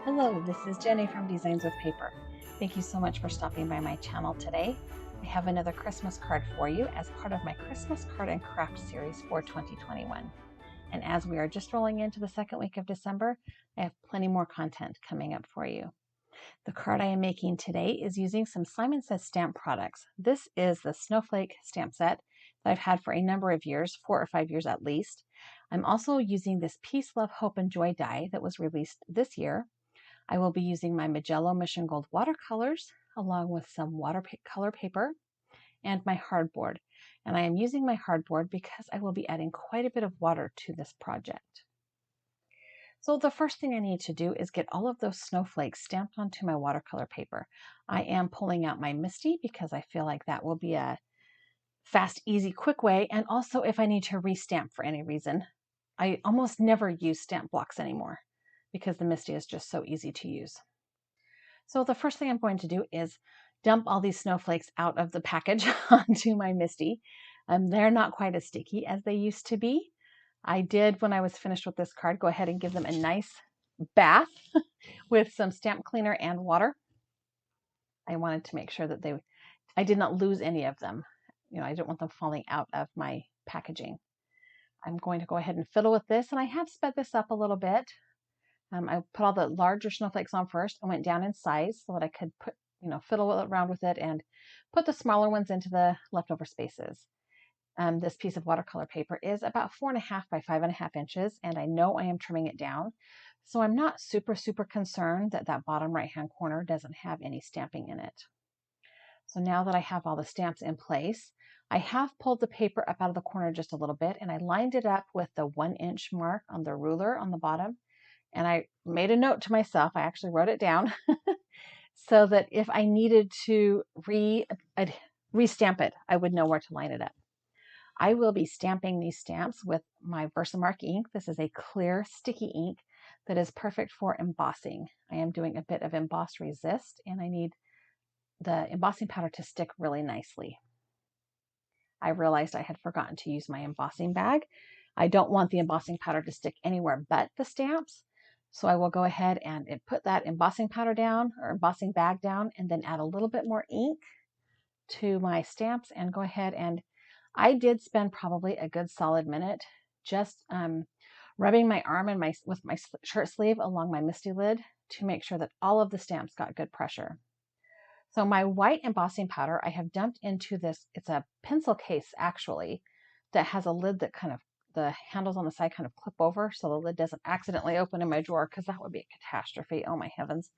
Hello, this is Jenny from Designs with Paper. Thank you so much for stopping by my channel today. I have another Christmas card for you as part of my Christmas card and craft series for 2021. And as we are just rolling into the second week of December, I have plenty more content coming up for you. The card I am making today is using some Simon Says stamp products. This is the Snowflake stamp set that I've had for a number of years, 4 or 5 years at least. I'm also using this Peace, Love, Hope, and Joy die that was released this year. I will be using my Magello Mission Gold watercolors along with some watercolor paper and my hardboard. And I am using my hardboard because I will be adding quite a bit of water to this project. So the first thing I need to do is get all of those snowflakes stamped onto my watercolor paper. I am pulling out my Misty because I feel like that will be a fast, easy, quick way. And also if I need to restamp for any reason. I almost never use stamp blocks anymore because the Misty is just so easy to use. So the first thing I'm going to do is dump all these snowflakes out of the package onto my Misty. They're not quite as sticky as they used to be. I did, when I was finished with this card, go ahead and give them a nice bath with some stamp cleaner and water. I wanted to make sure that I did not lose any of them. I didn't want them falling out of my packaging. I'm going to go ahead and fiddle with this, and I have sped this up a little bit. I put all the larger snowflakes on first and went down in size so that I could fiddle around with it and put the smaller ones into the leftover spaces. This piece of watercolor paper is about 4.5 by 5.5 inches, and I know I am trimming it down. So I'm not super concerned that that bottom right-hand corner doesn't have any stamping in it. So now that I have all the stamps in place, I have pulled the paper up out of the corner just a little bit, and I lined it up with the 1-inch mark on the ruler on the bottom. And I made a note to myself, I actually wrote it down, so that if I needed to re-stamp it, I would know where to line it up. I will be stamping these stamps with my Versamark ink. This is a clear, sticky ink that is perfect for embossing. I am doing a bit of emboss resist, and I need the embossing powder to stick really nicely. I realized I had forgotten to use my embossing bag. I don't want the embossing powder to stick anywhere but the stamps. So I will go ahead and put that embossing powder down or embossing bag down and then add a little bit more ink to my stamps and go ahead and I did spend probably a good solid minute just rubbing my arm and with my shirt sleeve along my Misty lid to make sure that all of the stamps got good pressure. So my white embossing powder I have dumped into this, it's a pencil case actually, that has a lid that the handles on the side kind of clip over so the lid doesn't accidentally open in my drawer, because that would be a catastrophe. Oh my heavens.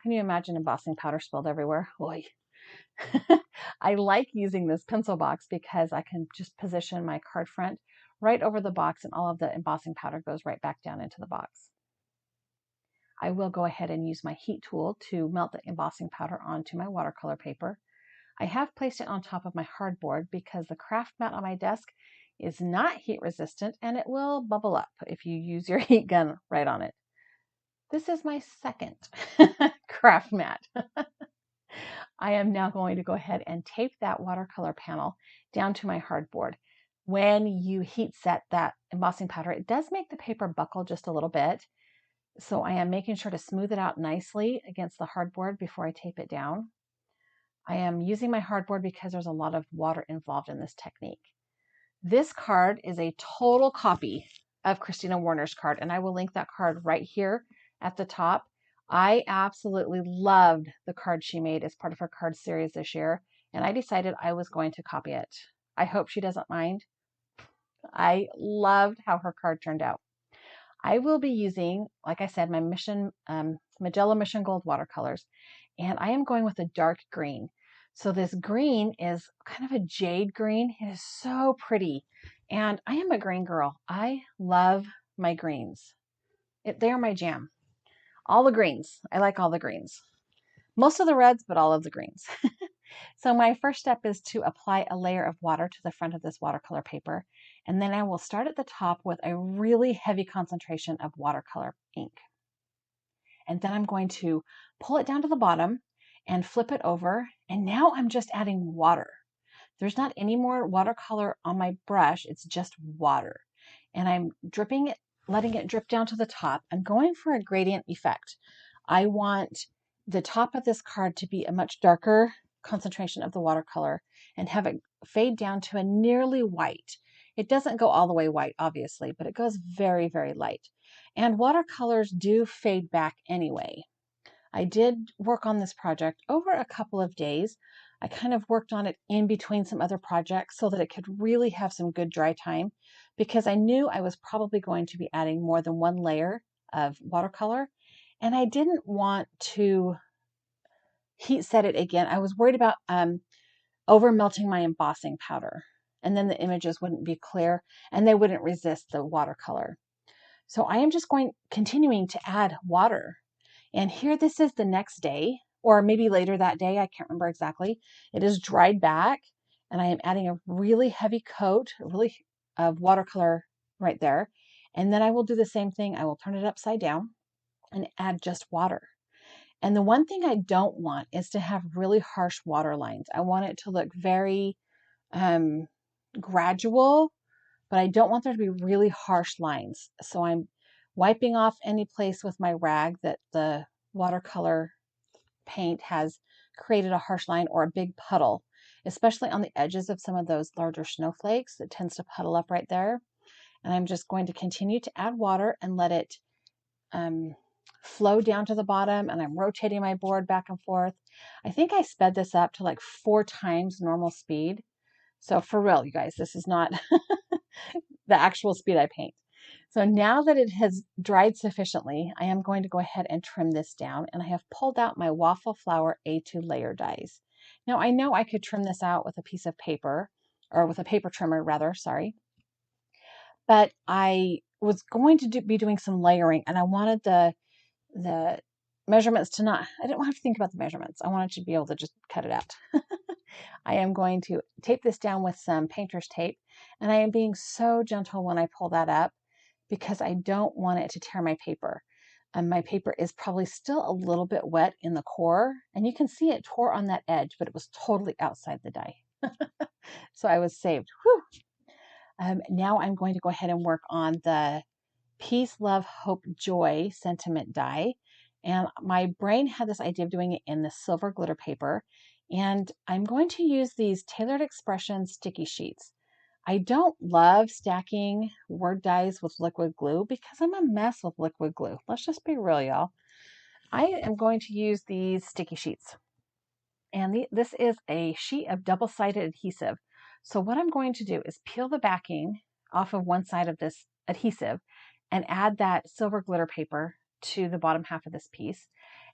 Can you imagine embossing powder spilled everywhere? Oy. I like using this pencil box because I can just position my card front right over the box and all of the embossing powder goes right back down into the box. I will go ahead and use my heat tool to melt the embossing powder onto my watercolor paper. I have placed it on top of my hardboard because the craft mat on my desk is not heat resistant and it will bubble up if you use your heat gun right on it. This is my second craft mat. I am now going to go ahead and tape that watercolor panel down to my hardboard. When you heat set that embossing powder, it does make the paper buckle just a little bit. So I am making sure to smooth it out nicely against the hardboard before I tape it down. I am using my hardboard because there's a lot of water involved in this technique. This card is a total copy of Kristina Werner's card, and I will link that card right here at the top. I absolutely loved the card she made as part of her card series this year, and I decided I was going to copy it. I hope she doesn't mind. I loved how her card turned out. I will be using, like I said, my Magello Mission Gold watercolors, and I am going with a dark green. So this green is kind of a jade green. It is so pretty, and I am a green girl. I love my greens. They are my jam. All the greens. I like all the greens. Most of the reds, but all of the greens. So my first step is to apply a layer of water to the front of this watercolor paper, and then I will start at the top with a really heavy concentration of watercolor ink. And then I'm going to pull it down to the bottom and flip it over, and now I'm just adding water. There's not any more watercolor on my brush, it's just water. And I'm dripping it, letting it drip down to the top. I'm going for a gradient effect. I want the top of this card to be a much darker concentration of the watercolor and have it fade down to a nearly white. It doesn't go all the way white, obviously, but it goes very, very light. And watercolors do fade back anyway. I did work on this project over a couple of days. I kind of worked on it in between some other projects so that it could really have some good dry time, because I knew I was probably going to be adding more than one layer of watercolor, and I didn't want to heat set it again. I was worried about over melting my embossing powder, and then the images wouldn't be clear and they wouldn't resist the watercolor. So I am just continuing to add water. And here, this is the next day, or maybe later that day, I can't remember exactly. It is dried back, and I am adding a really heavy coat, of watercolor right there. And then I will do the same thing. I will turn it upside down and add just water. And the one thing I don't want is to have really harsh water lines. I want it to look very gradual, but I don't want there to be really harsh lines. So I'm wiping off any place with my rag that the watercolor paint has created a harsh line or a big puddle, especially on the edges of some of those larger snowflakes. It tends to puddle up right there. And I'm just going to continue to add water and let it flow down to the bottom, and I'm rotating my board back and forth. I think I sped this up to like 4 times normal speed. So for real, you guys, this is not the actual speed I paint. So now that it has dried sufficiently, I am going to go ahead and trim this down, and I have pulled out my Waffle Flower A2 layer dies. Now I know I could trim this out with a piece of paper, or with a paper trimmer rather, sorry. But I was going to be doing some layering, and I wanted the measurements to not, I didn't have to think about the measurements. I wanted to be able to just cut it out. I am going to tape this down with some painter's tape, and I am being so gentle when I pull that up because I don't want it to tear my paper. My paper is probably still a little bit wet in the core, and you can see it tore on that edge, but it was totally outside the die. So I was saved. Whew. Now I'm going to go ahead and work on the Peace, Love, Hope, Joy sentiment die. And my brain had this idea of doing it in the silver glitter paper. And I'm going to use these Tailored Expressions sticky sheets. I don't love stacking word dies with liquid glue because I'm a mess with liquid glue. Let's just be real, y'all. I am going to use these sticky sheets. And this is a sheet of double-sided adhesive. So what I'm going to do is peel the backing off of one side of this adhesive and add that silver glitter paper to the bottom half of this piece.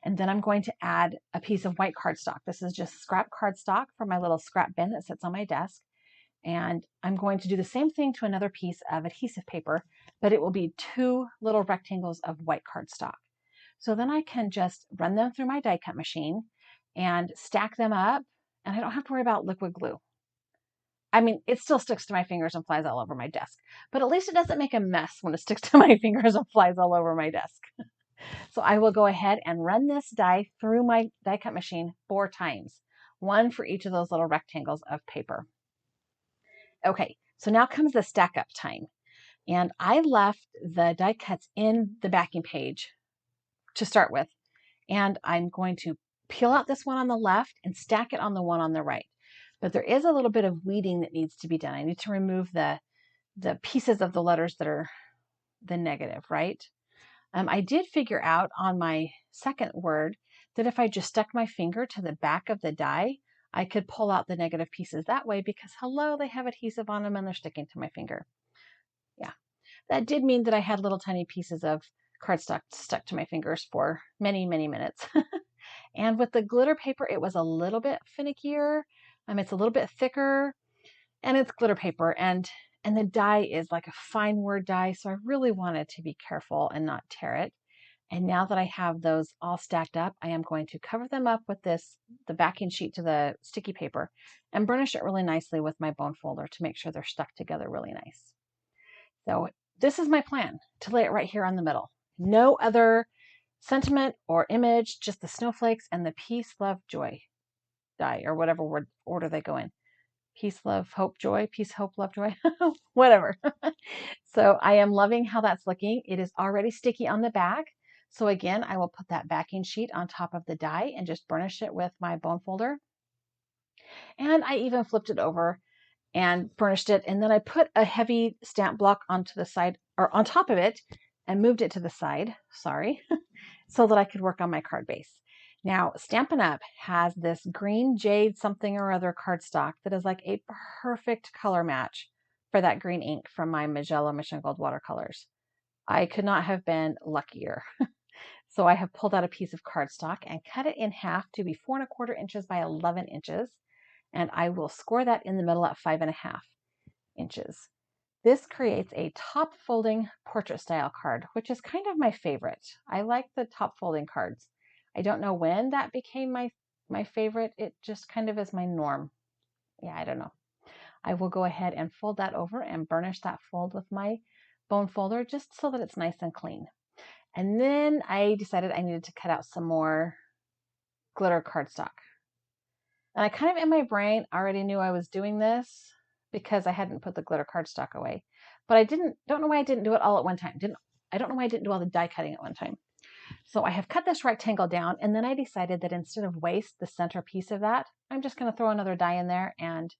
And then I'm going to add a piece of white cardstock. This is just scrap cardstock from my little scrap bin that sits on my desk. And I'm going to do the same thing to another piece of adhesive paper, but it will be 2 little rectangles of white cardstock. So then I can just run them through my die cut machine and stack them up, and I don't have to worry about liquid glue. I mean, it still sticks to my fingers and flies all over my desk, but at least it doesn't make a mess when it sticks to my fingers and flies all over my desk. So I will go ahead and run this die through my die cut machine 4 times, 1 for each of those little rectangles of paper. Okay, so now comes the stack up time. And I left the die cuts in the backing page to start with. And I'm going to peel out this one on the left and stack it on the one on the right. But there is a little bit of weeding that needs to be done. I need to remove the pieces of the letters that are the negative, right? I did figure out on my second word that if I just stuck my finger to the back of the die, I could pull out the negative pieces that way because, hello, they have adhesive on them and they're sticking to my finger. Yeah, that did mean that I had little tiny pieces of cardstock stuck to my fingers for many, many minutes. And with the glitter paper, it was a little bit finickier. It's a little bit thicker, and it's glitter paper, and the die is like a fine word die, so I really wanted to be careful and not tear it. And now that I have those all stacked up, I am going to cover them up with the backing sheet to the sticky paper and burnish it really nicely with my bone folder to make sure they're stuck together really nice. So this is my plan, to lay it right here on the middle. No other sentiment or image, just the snowflakes and the Peace, Love, Joy die, or whatever order they go in. Peace, love, hope, joy, peace, hope, love, joy, whatever. So I am loving how that's looking. It is already sticky on the back, So again, I will put that backing sheet on top of the die and just burnish it with my bone folder. And I even flipped it over and burnished it. And then I put a heavy stamp block onto the side or on top of it and moved it to the side, sorry, so that I could work on my card base. Now, Stampin' Up! Has this green jade something or other cardstock that is like a perfect color match for that green ink from my Magella Mission Gold watercolors. I could not have been luckier. So I have pulled out a piece of cardstock and cut it in half to be 4¼ inches by 11 inches. And I will score that in the middle at 5½ inches. This creates a top folding portrait style card, which is kind of my favorite. I like the top folding cards. I don't know when that became my favorite. It just kind of is my norm. Yeah, I don't know. I will go ahead and fold that over and burnish that fold with my bone folder just so that it's nice and clean. And then I decided I needed to cut out some more glitter cardstock. And I kind of in my brain already knew I was doing this because I hadn't put the glitter cardstock away. But I don't know why I didn't do it all at one time. I don't know why I didn't do all the die cutting at one time. So I have cut this rectangle down, and then I decided that instead of waste the center piece of that, I'm just going to throw another die in there and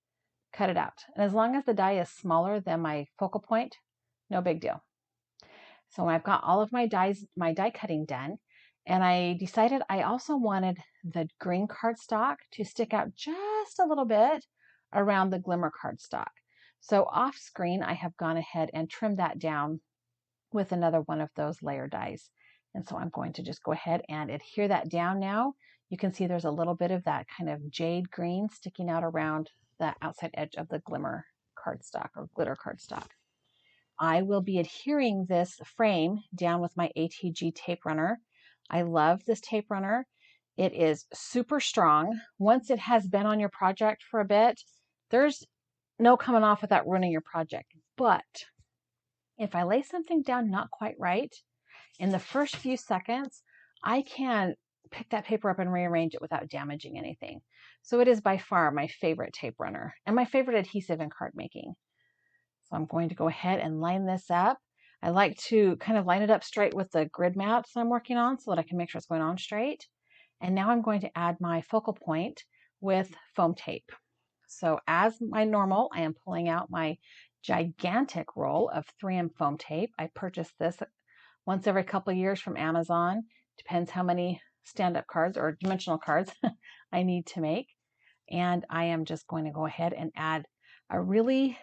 cut it out. And as long as the die is smaller than my focal point, no big deal. So I've got all of my die cutting done, and I decided I also wanted the green cardstock to stick out just a little bit around the glimmer cardstock. So off screen, I have gone ahead and trimmed that down with another one of those layer dies. And so I'm going to just go ahead and adhere that down now. You can see there's a little bit of that kind of jade green sticking out around the outside edge of the glimmer cardstock or glitter cardstock. I will be adhering this frame down with my ATG tape runner. I love this tape runner. It is super strong. Once it has been on your project for a bit, there's no coming off without ruining your project. But if I lay something down not quite right, in the first few seconds, I can pick that paper up and rearrange it without damaging anything. So it is by far my favorite tape runner and my favorite adhesive in card making. So I'm going to go ahead and line this up. I like to kind of line it up straight with the grid mats I'm working on so that I can make sure it's going on straight. And now I'm going to add my focal point with foam tape. So as my normal, I am pulling out my gigantic roll of 3M foam tape. I purchased this once every couple of years from Amazon. Depends how many stand-up cards or dimensional cards I need to make. And I am just going to go ahead and add a really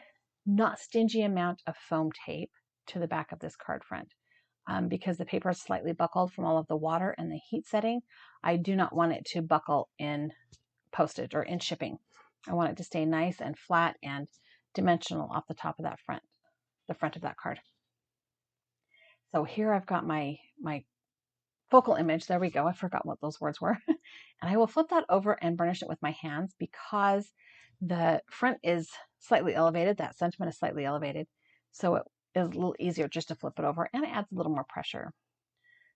not stingy amount of foam tape to the back of this card front. Because the paper is slightly buckled from all of the water and the heat setting, I do not want it to buckle in postage or in shipping. I want it to stay nice and flat and dimensional off the top of that the front of that card. So here I've got my focal image. There we go. I forgot what those words were. And I will flip that over and burnish it with my hands because the front is slightly elevated. That sentiment is slightly elevated. So it is a little easier just to flip it over, and it adds a little more pressure.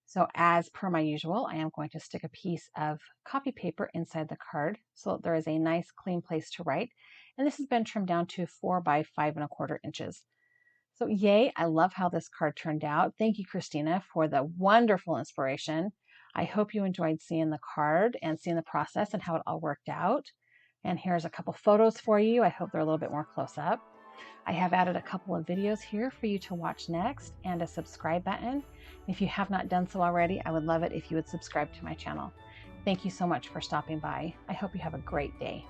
So as per my usual, I am going to stick a piece of copy paper inside the card so that there is a nice clean place to write. And this has been trimmed down to 4 by 5¼ inches. So yay, I love how this card turned out. Thank you, Kristina, for the wonderful inspiration. I hope you enjoyed seeing the card and seeing the process and how it all worked out. And here's a couple photos for you. I hope they're a little bit more close up. I have added a couple of videos here for you to watch next and a subscribe button. If you have not done so already, I would love it if you would subscribe to my channel. Thank you so much for stopping by. I hope you have a great day.